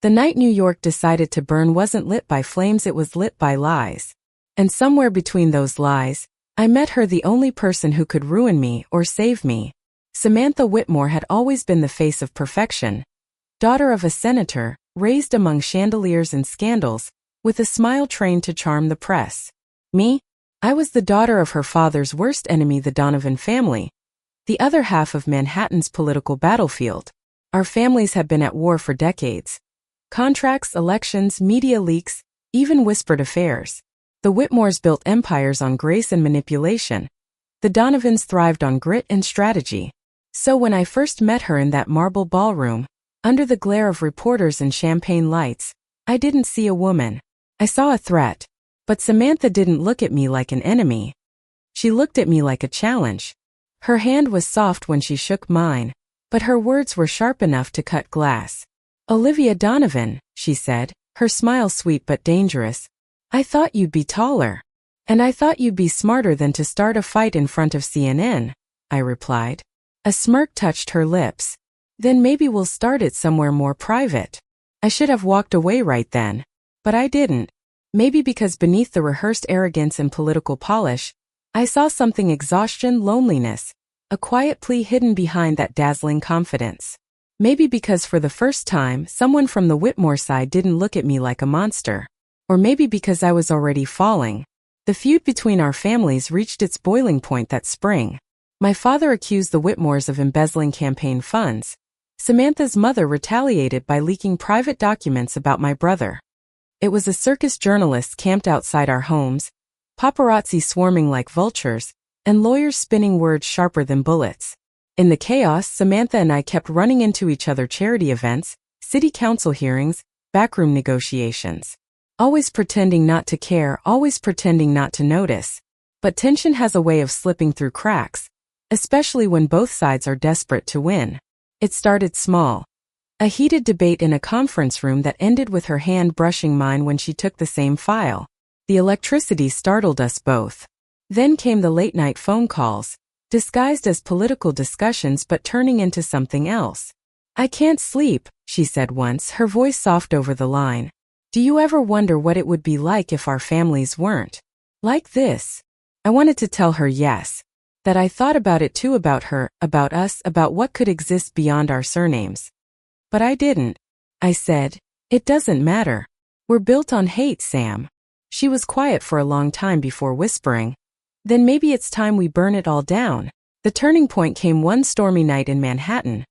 The night New York decided to burn wasn't lit by flames, it was lit by lies. And somewhere between those lies, I met her, the only person who could ruin me or save me. Samantha Whitmore had always been the face of perfection. Daughter of a senator, raised among chandeliers and scandals, with a smile trained to charm the press. Me? I was the daughter of her father's worst enemy, the Donovan family, the other half of Manhattan's political battlefield. Our families had been at war for decades. Contracts, elections, media leaks, even whispered affairs. The Whitmores built empires on grace and manipulation. The Donovans thrived on grit and strategy. So when I first met her in that marble ballroom, under the glare of reporters and champagne lights, I didn't see a woman. I saw a threat. But Samantha didn't look at me like an enemy. She looked at me like a challenge. Her hand was soft when she shook mine, but her words were sharp enough to cut glass. "Olivia Donovan," she said, her smile sweet but dangerous. "I thought you'd be taller. And I thought you'd be smarter than to start a fight in front of CNN, I replied. A smirk touched her lips. "Then maybe we'll start it somewhere more private." I should have walked away right then. But I didn't. Maybe because beneath the rehearsed arrogance and political polish, I saw something: exhaustion, loneliness, a quiet plea hidden behind that dazzling confidence. Maybe because for the first time, someone from the Whitmore side didn't look at me like a monster. Or maybe because I was already falling. The feud between our families reached its boiling point that spring. My father accused the Whitmores of embezzling campaign funds. Samantha's mother retaliated by leaking private documents about my brother. It was a circus journalists camped outside our homes, paparazzi swarming like vultures, and lawyers spinning words sharper than bullets. In the chaos, Samantha and I kept running into each other: charity events, city council hearings, backroom negotiations. Always pretending not to care, always pretending not to notice. But tension has a way of slipping through cracks, especially when both sides are desperate to win. It started small. A heated debate in a conference room that ended with her hand brushing mine when she took the same file. The electricity startled us both. Then came the late-night phone calls, disguised as political discussions but turning into something else. "I can't sleep," she said once, her voice soft over the line. "Do you ever wonder what it would be like if our families weren't like this?" I wanted to tell her yes. That I thought about it too, about her, about us, about what could exist beyond our surnames. But I didn't. I said, "It doesn't matter. We're built on hate, Sam." She was quiet for a long time before whispering, "Then maybe it's time we burn it all down." The turning point came one stormy night in Manhattan,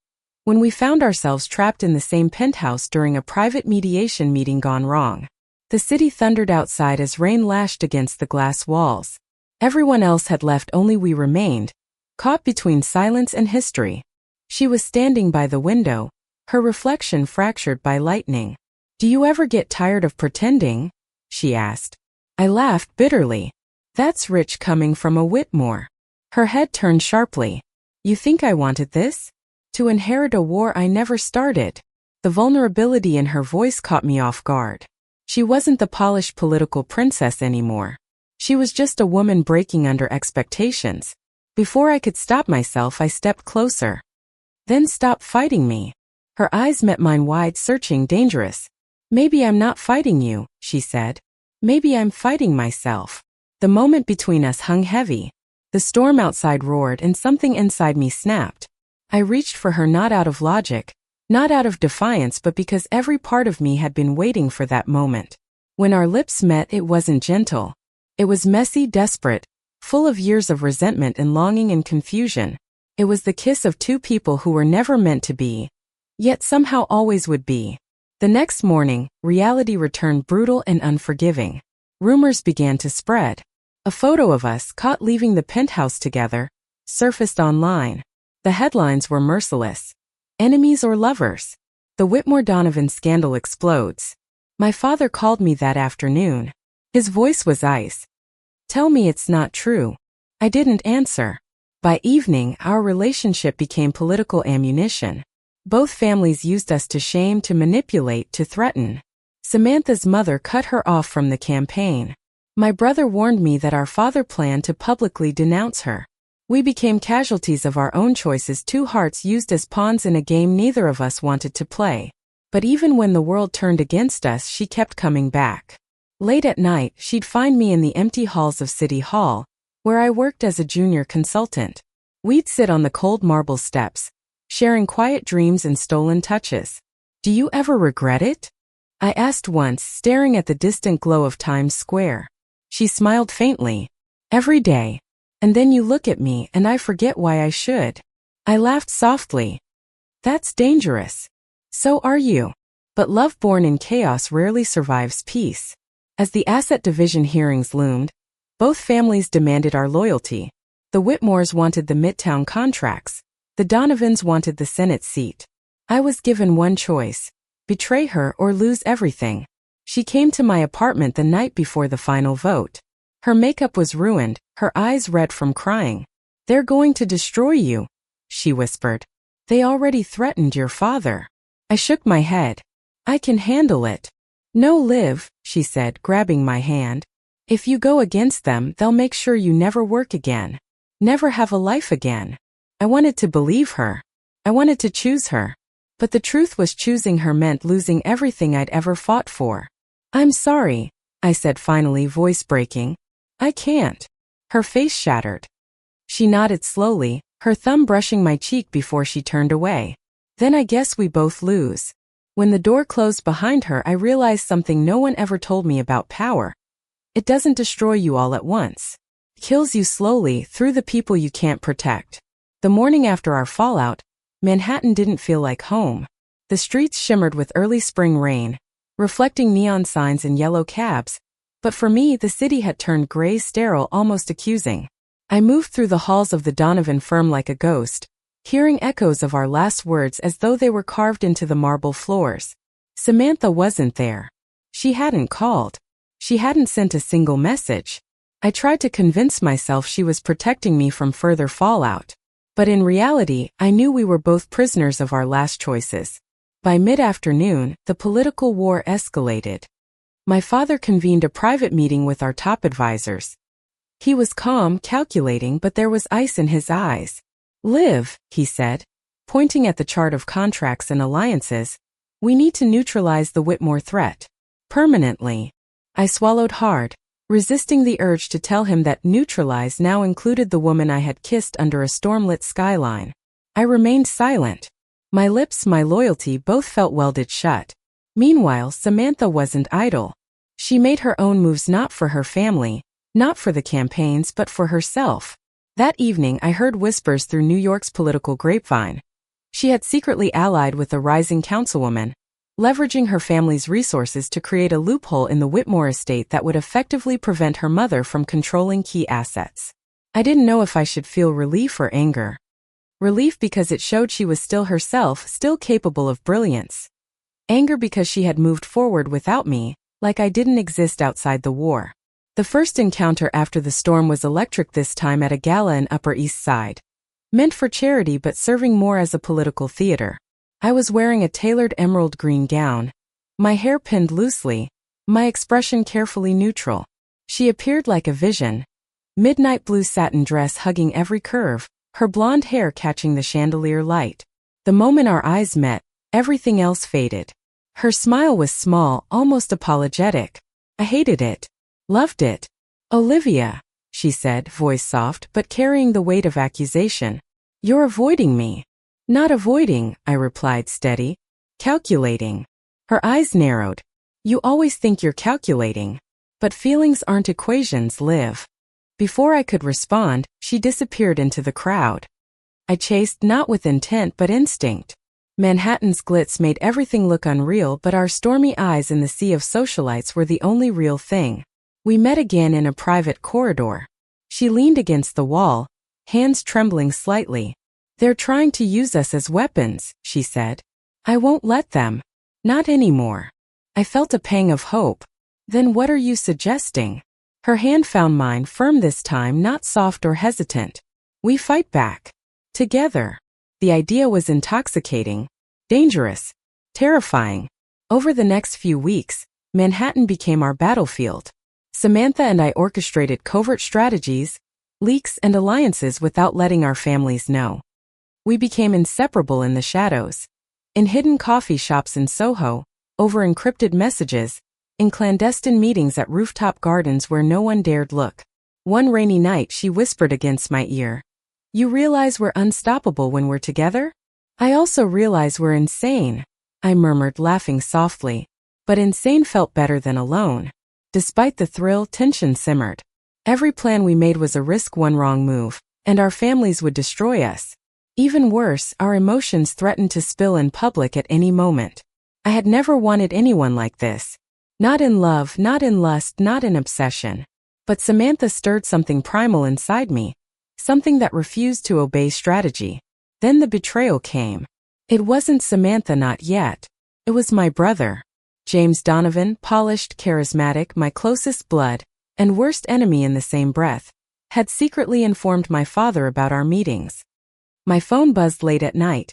when we found ourselves trapped in the same penthouse during a private mediation meeting gone wrong. The city thundered outside as rain lashed against the glass walls. Everyone else had left, only we remained, caught between silence and history. She was standing by the window, her reflection fractured by lightning. "Do you ever get tired of pretending?" she asked. I laughed bitterly. That's rich coming from a Whitmore. Her head turned sharply. "You think I wanted this? To inherit a war I never started?" The vulnerability in her voice caught me off guard. She wasn't the polished political princess anymore. She was just a woman breaking under expectations. Before I could stop myself, I stepped closer. "Then stop fighting me." Her eyes met mine, wide, searching, dangerous. "Maybe I'm not fighting you," she said. "Maybe I'm fighting myself." The moment between us hung heavy. The storm outside roared and something inside me snapped. I reached for her, not out of logic, not out of defiance, but because every part of me had been waiting for that moment. When our lips met, it wasn't gentle. It was messy, desperate, full of years of resentment and longing and confusion. It was the kiss of two people who were never meant to be, yet somehow always would be. The next morning, reality returned, brutal and unforgiving. Rumors began to spread. A photo of us, caught leaving the penthouse together, surfaced online. The headlines were merciless. "Enemies or lovers? The Whitmore Donovan scandal explodes." My father called me that afternoon. His voice was ice. "Tell me it's not true." I didn't answer. By evening, our relationship became political ammunition. Both families used us to shame, to manipulate, to threaten. Samantha's mother cut her off from the campaign. My brother warned me that our father planned to publicly denounce her. We became casualties of our own choices, two hearts used as pawns in a game neither of us wanted to play. But even when the world turned against us, she kept coming back. Late at night, she'd find me in the empty halls of City Hall, where I worked as a junior consultant. We'd sit on the cold marble steps, sharing quiet dreams and stolen touches. "Do you ever regret it?" I asked once, staring at the distant glow of Times Square. She smiled faintly. "Every day. And then you look at me and I forget why I should." I laughed softly. "That's dangerous." "So are you. But love born in chaos rarely survives peace." As the asset division hearings loomed, both families demanded our loyalty. The Whitmores wanted the Midtown contracts. The Donovans wanted the Senate seat. I was given one choice: betray her or lose everything. She came to my apartment the night before the final vote. Her makeup was ruined, her eyes red from crying. "They're going to destroy you," she whispered. "They already threatened your father." I shook my head. "I can handle it." "No, Liv," she said, grabbing my hand. "If you go against them, they'll make sure you never work again. Never have a life again." I wanted to believe her. I wanted to choose her. But the truth was, choosing her meant losing everything I'd ever fought for. "I'm sorry," I said finally, voice breaking. "I can't." Her face shattered. She nodded slowly, her thumb brushing my cheek before she turned away. "Then I guess we both lose." When the door closed behind her, I realized something no one ever told me about power. It doesn't destroy you all at once. It kills you slowly, through the people you can't protect. The morning after our fallout, Manhattan didn't feel like home. The streets shimmered with early spring rain, reflecting neon signs and yellow cabs. But for me, the city had turned gray, sterile, almost accusing. I moved through the halls of the Donovan firm like a ghost, hearing echoes of our last words as though they were carved into the marble floors. Samantha wasn't there. She hadn't called. She hadn't sent a single message. I tried to convince myself she was protecting me from further fallout. But in reality, I knew we were both prisoners of our last choices. By mid-afternoon, the political war escalated. My father convened a private meeting with our top advisors. He was calm, calculating, but there was ice in his eyes. "Liv," he said, pointing at the chart of contracts and alliances, "we need to neutralize the Whitmore threat. Permanently." I swallowed hard, resisting the urge to tell him that neutralize now included the woman I had kissed under a stormlit skyline. I remained silent. My lips, my loyalty, both felt welded shut. Meanwhile, Samantha wasn't idle. She made her own moves, not for her family, not for the campaigns, but for herself. That evening, I heard whispers through New York's political grapevine. She had secretly allied with a rising councilwoman, leveraging her family's resources to create a loophole in the Whitmore estate that would effectively prevent her mother from controlling key assets. I didn't know if I should feel relief or anger. Relief because it showed she was still herself, still capable of brilliance. Anger because she had moved forward without me, like I didn't exist outside the war. The first encounter after the storm was electric, this time at a gala in Upper East Side. Meant for charity but serving more as a political theater. I was wearing a tailored emerald green gown, my hair pinned loosely, my expression carefully neutral. She appeared like a vision. Midnight blue satin dress hugging every curve, her blonde hair catching the chandelier light. The moment our eyes met, everything else faded. Her smile was small, almost apologetic. I hated it. Loved it. "Olivia," she said, voice soft but carrying the weight of accusation. "You're avoiding me." "Not avoiding," I replied, steady. "Calculating." Her eyes narrowed. "You always think you're calculating. But feelings aren't equations, Liv." Before I could respond, she disappeared into the crowd. I chased, not with intent but instinct. Manhattan's glitz made everything look unreal, but our stormy eyes in the sea of socialites were the only real thing. We met again in a private corridor. She leaned against the wall, hands trembling slightly. "They're trying to use us as weapons," she said. "I won't let them. Not anymore." I felt a pang of hope. "Then what are you suggesting?" Her hand found mine, firm this time, not soft or hesitant. "We fight back. Together." The idea was intoxicating, dangerous, terrifying. Over the next few weeks, Manhattan became our battlefield. Samantha and I orchestrated covert strategies, leaks, and alliances without letting our families know. We became inseparable in the shadows. In hidden coffee shops in Soho, over encrypted messages, in clandestine meetings at rooftop gardens where no one dared look. One rainy night she whispered against my ear, "You realize we're unstoppable when we're together?" "I also realize we're insane," I murmured, laughing softly. But insane felt better than alone. Despite the thrill, tension simmered. Every plan we made was a risk, one wrong move, and our families would destroy us. Even worse, our emotions threatened to spill in public at any moment. I had never wanted anyone like this. Not in love, not in lust, not in obsession. But Samantha stirred something primal inside me, something that refused to obey strategy. Then the betrayal came. It wasn't Samantha, not yet. It was my brother. James Donovan, polished, charismatic, my closest blood, and worst enemy in the same breath, had secretly informed my father about our meetings. My phone buzzed late at night.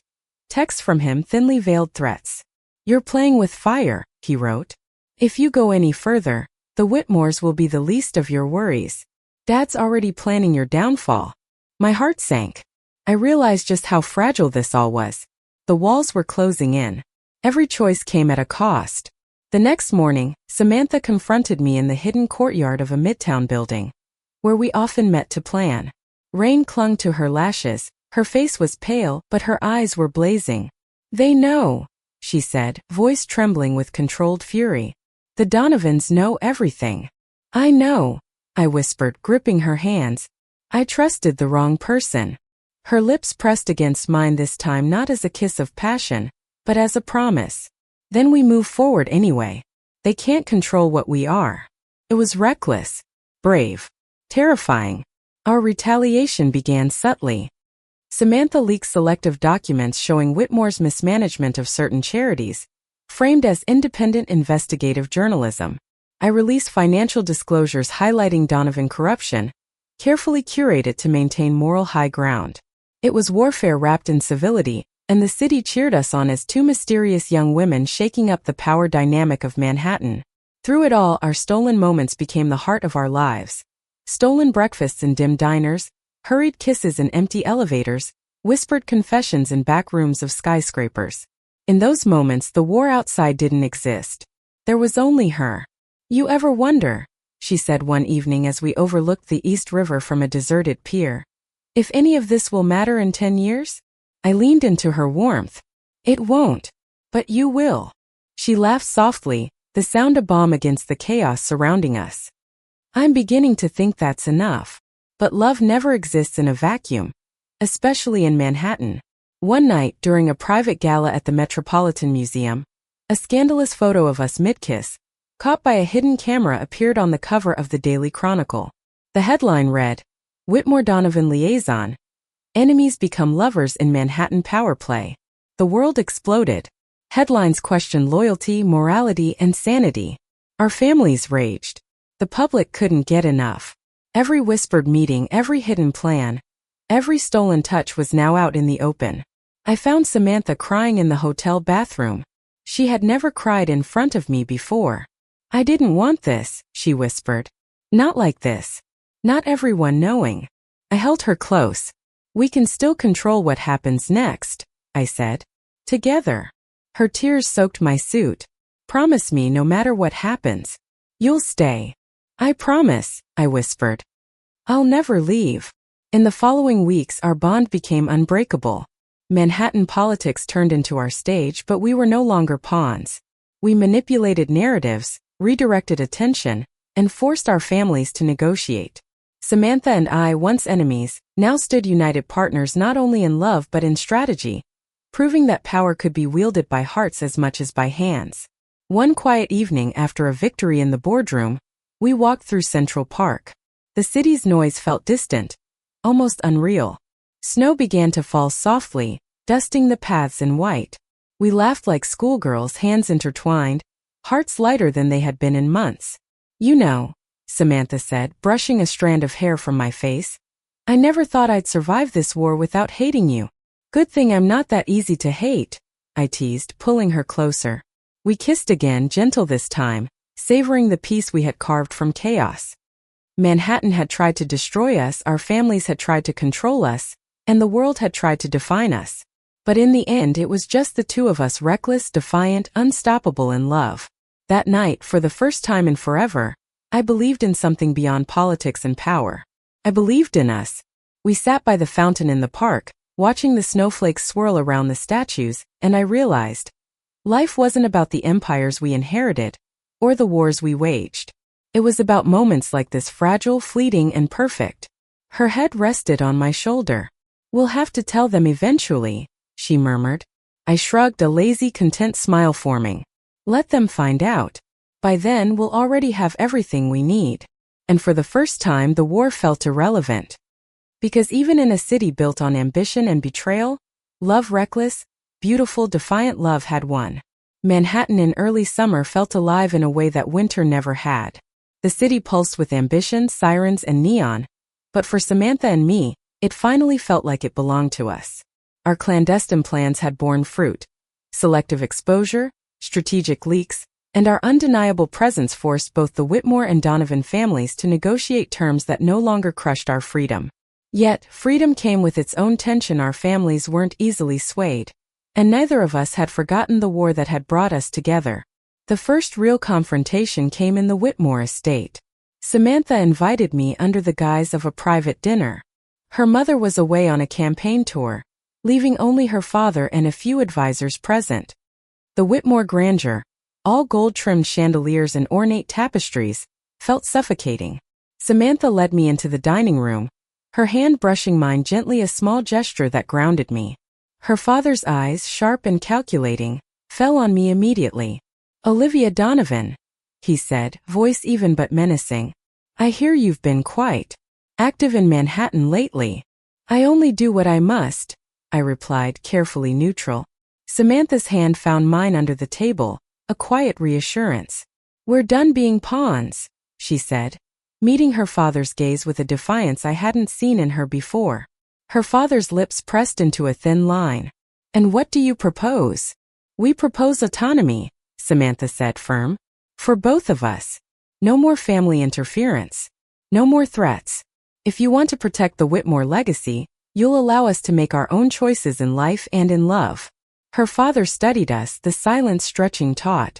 Texts from him, thinly veiled threats. "You're playing with fire," he wrote. "If you go any further, the Whitmores will be the least of your worries. Dad's already planning your downfall." My heart sank. I realized just how fragile this all was. The walls were closing in. Every choice came at a cost. The next morning, Samantha confronted me in the hidden courtyard of a midtown building, where we often met to plan. Rain clung to her lashes, her face was pale, but her eyes were blazing. "They know," she said, voice trembling with controlled fury. "The Donovans know everything." "I know," I whispered, gripping her hands. "I trusted the wrong person." Her lips pressed against mine, this time not as a kiss of passion, but as a promise. "Then we move forward anyway. They can't control what we are." It was reckless, brave, terrifying. Our retaliation began subtly. Samantha leaked selective documents showing Whitmore's mismanagement of certain charities, framed as independent investigative journalism. I released financial disclosures highlighting Donovan corruption, carefully curated to maintain moral high ground. It was warfare wrapped in civility, and the city cheered us on as two mysterious young women shaking up the power dynamic of Manhattan. Through it all, our stolen moments became the heart of our lives. Stolen breakfasts in dim diners, hurried kisses in empty elevators, whispered confessions in back rooms of skyscrapers. In those moments, the war outside didn't exist. There was only her. "You ever wonder," she said one evening as we overlooked the East River from a deserted pier, "if any of this will matter in 10 years? I leaned into her warmth. "It won't. But you will." She laughed softly, the sound a bomb against the chaos surrounding us. "I'm beginning to think that's enough. But love never exists in a vacuum, especially in Manhattan." One night, during a private gala at the Metropolitan Museum, a scandalous photo of us mid-kiss, caught by a hidden camera, appeared on the cover of the Daily Chronicle. The headline read, "Whitmore Donovan Liaison. Enemies become lovers in Manhattan power play." The world exploded. Headlines questioned loyalty, morality, and sanity. Our families raged. The public couldn't get enough. Every whispered meeting, every hidden plan, every stolen touch was now out in the open. I found Samantha crying in the hotel bathroom. She had never cried in front of me before. "I didn't want this," she whispered. "Not like this. Not everyone knowing." I held her close. "We can still control what happens next," I said. "Together." Her tears soaked my suit. "Promise me no matter what happens, you'll stay." "I promise," I whispered. "I'll never leave." In the following weeks, our bond became unbreakable. Manhattan politics turned into our stage, but we were no longer pawns. We manipulated narratives, redirected attention, and forced our families to negotiate. Samantha and I, once enemies, now stood united partners not only in love but in strategy, proving that power could be wielded by hearts as much as by hands. One quiet evening after a victory in the boardroom, we walked through Central Park. The city's noise felt distant, almost unreal. Snow began to fall softly, dusting the paths in white. We laughed like schoolgirls, hands intertwined, hearts lighter than they had been in months. "You know," Samantha said, brushing a strand of hair from my face, "I never thought I'd survive this war without hating you." "Good thing I'm not that easy to hate," I teased, pulling her closer. We kissed again, gentle this time, savoring the peace we had carved from chaos. Manhattan had tried to destroy us, our families had tried to control us, and the world had tried to define us. But in the end it was just the two of us, reckless, defiant, unstoppable in love. That night, for the first time in forever, I believed in something beyond politics and power. I believed in us. We sat by the fountain in the park, watching the snowflakes swirl around the statues, and I realized, life wasn't about the empires we inherited, or the wars we waged. It was about moments like this, fragile, fleeting, and perfect. Her head rested on my shoulder. "We'll have to tell them eventually," she murmured. I shrugged, a lazy, content smile forming. "Let them find out. By then we'll already have everything we need." And for the first time the war felt irrelevant. Because even in a city built on ambition and betrayal, love, reckless, beautiful, defiant love had won. Manhattan in early summer felt alive in a way that winter never had. The city pulsed with ambition, sirens, and neon, but for Samantha and me, it finally felt like it belonged to us. Our clandestine plans had borne fruit. Selective exposure, strategic leaks, and our undeniable presence forced both the Whitmore and Donovan families to negotiate terms that no longer crushed our freedom. Yet, freedom came with its own tension. Our families weren't easily swayed, and neither of us had forgotten the war that had brought us together. The first real confrontation came in the Whitmore estate. Samantha invited me under the guise of a private dinner. Her mother was away on a campaign tour, leaving only her father and a few advisors present. The Whitmore grandeur, all gold-trimmed chandeliers and ornate tapestries, felt suffocating. Samantha led me into the dining room, her hand brushing mine gently, a small gesture that grounded me. Her father's eyes, sharp and calculating, fell on me immediately. "Olivia Donovan," he said, voice even but menacing. "I hear you've been quite active in Manhattan lately." "I only do what I must," I replied, carefully neutral. Samantha's hand found mine under the table, a quiet reassurance. "We're done being pawns," she said, meeting her father's gaze with a defiance I hadn't seen in her before. Her father's lips pressed into a thin line. "And what do you propose?" "We propose autonomy," Samantha said, firm. "For both of us. No more family interference. No more threats. If you want to protect the Whitmore legacy, you'll allow us to make our own choices in life and in love." Her father studied us, the silence stretching taut.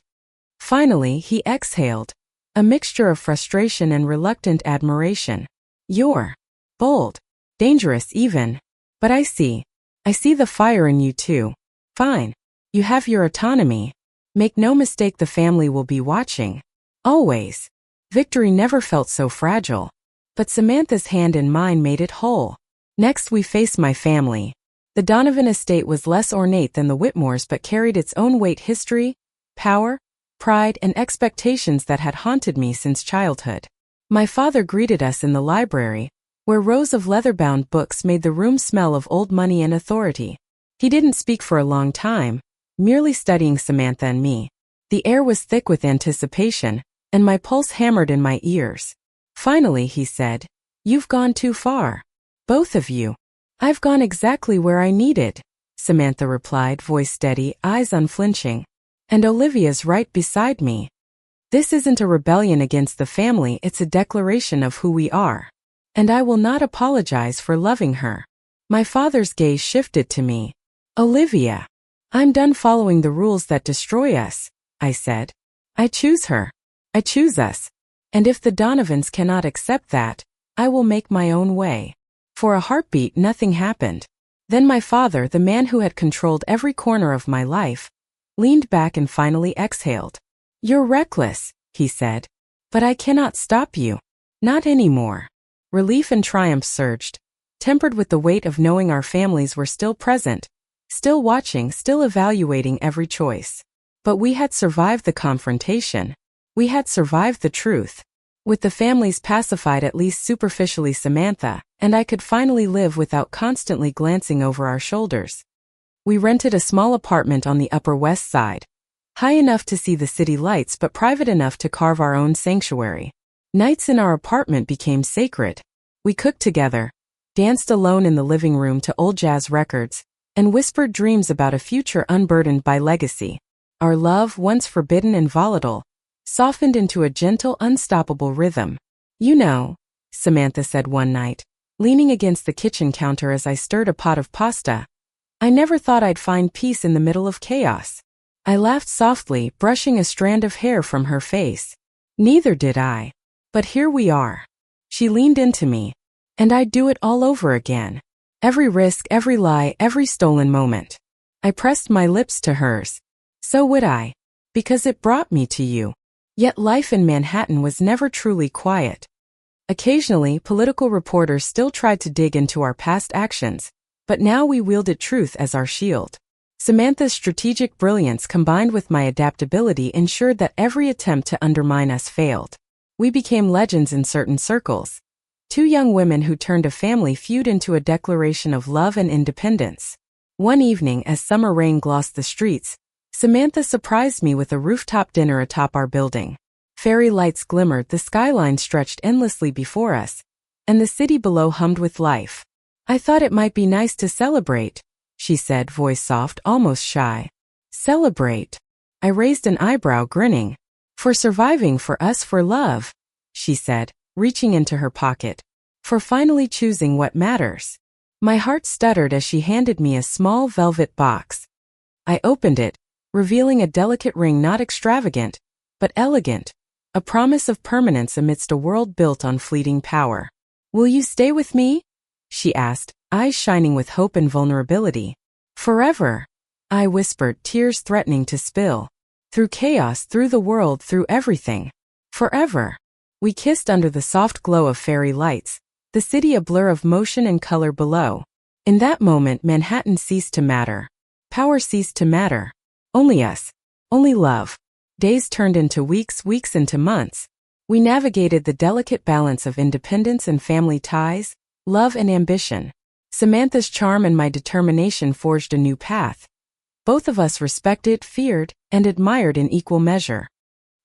Finally, he exhaled, a mixture of frustration and reluctant admiration. "You're bold, dangerous even. But I see the fire in you too. Fine. You have your autonomy. Make no mistake, the family will be watching. Always." Victory never felt so fragile. But Samantha's hand in mine made it whole. Next we faced my family. The Donovan estate was less ornate than the Whitmores but carried its own weight: history, power, pride, and expectations that had haunted me since childhood. My father greeted us in the library, where rows of leather-bound books made the room smell of old money and authority. He didn't speak for a long time, merely studying Samantha and me. The air was thick with anticipation, and my pulse hammered in my ears. Finally, he said, "You've gone too far. Both of you." "I've gone exactly where I needed," Samantha replied, voice steady, eyes unflinching. "And Olivia's right beside me. This isn't a rebellion against the family, it's a declaration of who we are. And I will not apologize for loving her." My father's gaze shifted to me. "Olivia, I'm done following the rules that destroy us," I said. "I choose her. I choose us. And if the Donovans cannot accept that, I will make my own way." For a heartbeat, nothing happened. Then my father, the man who had controlled every corner of my life, leaned back and finally exhaled. "You're reckless," he said. "But I cannot stop you. Not anymore." Relief and triumph surged, tempered with the weight of knowing our families were still present, still watching, still evaluating every choice. But we had survived the confrontation. We had survived the truth. With the families pacified, at least superficially, Samantha and I could finally live without constantly glancing over our shoulders. We rented a small apartment on the Upper West Side, high enough to see the city lights but private enough to carve our own sanctuary. Nights in our apartment became sacred. We cooked together, danced alone in the living room to old jazz records, and whispered dreams about a future unburdened by legacy. Our love, once forbidden and volatile, softened into a gentle, unstoppable rhythm. "You know," Samantha said one night, leaning against the kitchen counter as I stirred a pot of pasta, I never thought I'd find peace in the middle of chaos. I laughed softly, brushing a strand of hair from her face. Neither did I. But here we are. She leaned into me. And I'd do it all over again. Every risk, every lie, every stolen moment. I pressed my lips to hers. So would I. Because it brought me to you. Yet life in Manhattan was never truly quiet. Occasionally, political reporters still tried to dig into our past actions, but now we wielded truth as our shield. Samantha's strategic brilliance combined with my adaptability ensured that every attempt to undermine us failed. We became legends in certain circles. Two young women who turned a family feud into a declaration of love and independence. One evening, as summer rain glossed the streets, Samantha surprised me with a rooftop dinner atop our building. Fairy lights glimmered, the skyline stretched endlessly before us, and the city below hummed with life. I thought it might be nice to celebrate, she said, voice soft, almost shy. Celebrate? I raised an eyebrow, grinning. For surviving, for us, for love, she said, reaching into her pocket. For finally choosing what matters. My heart stuttered as she handed me a small velvet box. I opened it, revealing a delicate ring not extravagant, but elegant, a promise of permanence amidst a world built on fleeting power. Will you stay with me? She asked, eyes shining with hope and vulnerability. Forever, I whispered, tears threatening to spill. Through chaos, through the world, through everything. Forever. We kissed under the soft glow of fairy lights, the city a blur of motion and color below. In that moment, Manhattan ceased to matter. Power ceased to matter. Only us. Only love. Days turned into weeks, weeks into months. We navigated the delicate balance of independence and family ties, love and ambition. Samantha's charm and my determination forged a new path. Both of us respected, feared, and admired in equal measure.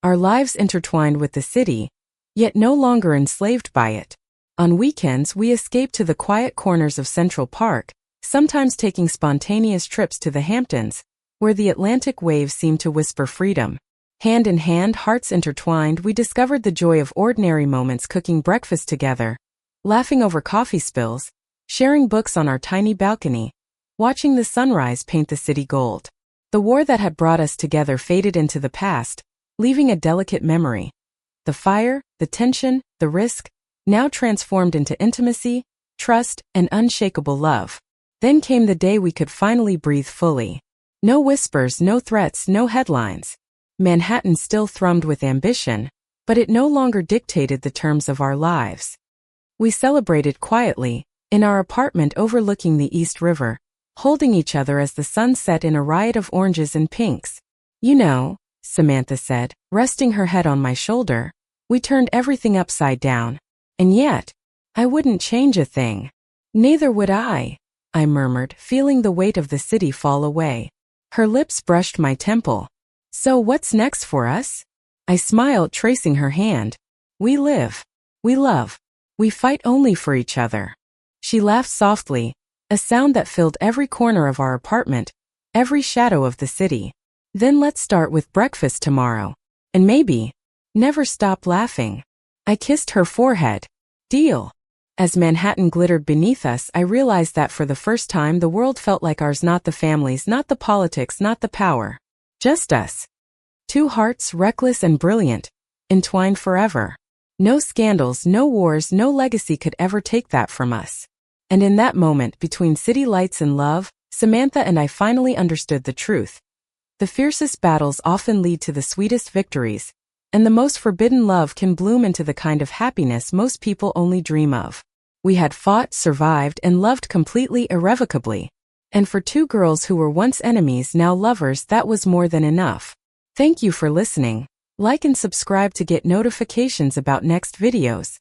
Our lives intertwined with the city, yet no longer enslaved by it. On weekends, we escaped to the quiet corners of Central Park, sometimes taking spontaneous trips to the Hamptons, where the Atlantic waves seemed to whisper freedom. Hand in hand, hearts intertwined, we discovered the joy of ordinary moments, cooking breakfast together, laughing over coffee spills, sharing books on our tiny balcony, watching the sunrise paint the city gold. The war that had brought us together faded into the past, leaving a delicate memory. The fire, the tension, the risk, now transformed into intimacy, trust, and unshakable love. Then came the day we could finally breathe fully. No whispers, no threats, no headlines. Manhattan still thrummed with ambition, but it no longer dictated the terms of our lives. We celebrated quietly, in our apartment overlooking the East River, holding each other as the sun set in a riot of oranges and pinks. You know, Samantha said, resting her head on my shoulder, we turned everything upside down. And yet, I wouldn't change a thing. Neither would I murmured, feeling the weight of the city fall away. Her lips brushed my temple. So what's next for us? I smiled, tracing her hand. We live. We love. We fight only for each other. She laughed softly, a sound that filled every corner of our apartment, every shadow of the city. Then let's start with breakfast tomorrow. And maybe, never stop laughing. I kissed her forehead. Deal. As Manhattan glittered beneath us, I realized that for the first time the world felt like ours, not the families, not the politics, not the power. Just us. Two hearts, reckless and brilliant, entwined forever. No scandals, no wars, no legacy could ever take that from us. And in that moment, between city lights and love, Samantha and I finally understood the truth. The fiercest battles often lead to the sweetest victories, and the most forbidden love can bloom into the kind of happiness most people only dream of. We had fought, survived, and loved completely, irrevocably. And for two girls who were once enemies, now lovers, that was more than enough. Thank you for listening. Like and subscribe to get notifications about next videos.